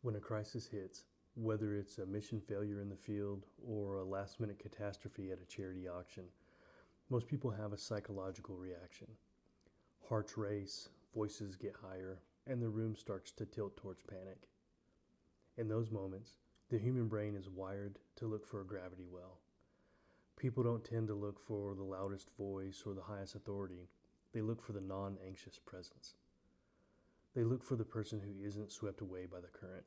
When a crisis hits, whether it's a mission failure in the field or a last minute catastrophe at a charity auction, most people have a psychological reaction. Hearts race, voices get higher, and the room starts to tilt towards panic. In those moments, the human brain is wired to look for a gravity well. People don't tend to look for the loudest voice or the highest authority. They look for the non-anxious presence. They look for the person who isn't swept away by the current.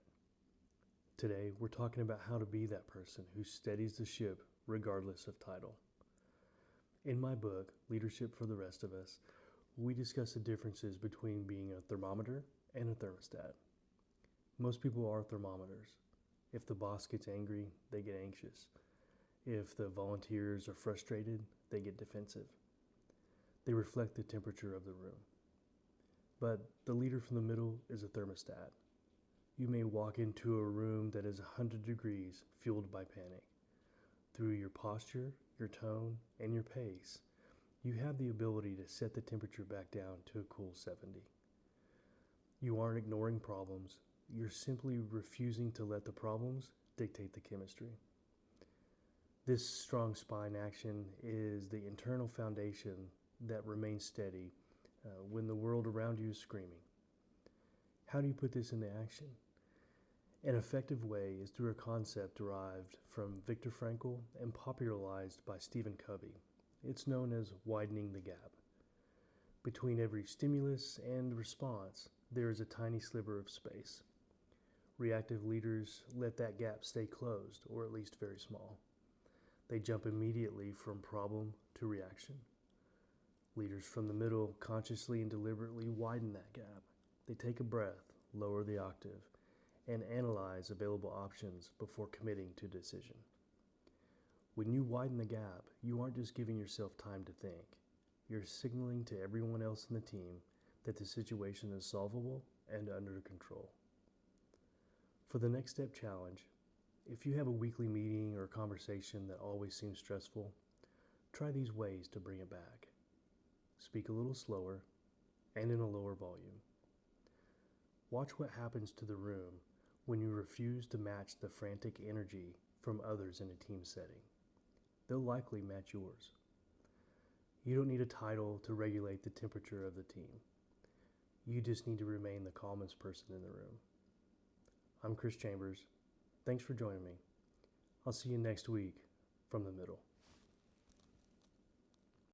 Today, we're talking about how to be that person who steadies the ship regardless of title. In my book, Leadership for the Rest of Us, we discuss the differences between being a thermometer and a thermostat. Most people are thermometers. If the boss gets angry, they get anxious. If the volunteers are frustrated, they get defensive. They reflect the temperature of the room. But the leader from the middle is a thermostat. You may walk into a room that is 100 degrees, fueled by panic. Through your posture, your tone, and your pace, you have the ability to set the temperature back down to a cool 70. You aren't ignoring problems, you're simply refusing to let the problems dictate the chemistry. This strong spine action is the internal foundation that remains steady when the world around you is screaming. How do you put this into action? An effective way is through a concept derived from Viktor Frankl and popularized by Stephen Covey. It's known as widening the gap. Between every stimulus and response, there is a tiny sliver of space. Reactive leaders let that gap stay closed, or at least very small. They jump immediately from problem to reaction. Leaders from the middle consciously and deliberately widen that gap. They take a breath, lower the octave, and analyze available options before committing to decision. When you widen the gap, you aren't just giving yourself time to think. You're signaling to everyone else in the team that the situation is solvable and under control. For the next step challenge, if you have a weekly meeting or conversation that always seems stressful, try these ways to bring it back. Speak a little slower and in a lower volume. Watch what happens to the room when you refuse to match the frantic energy from others in a team setting. They'll likely match yours. You don't need a title to regulate the temperature of the team. You just need to remain the calmest person in the room. I'm Chris Chambers. Thanks for joining me. I'll see you next week from the middle.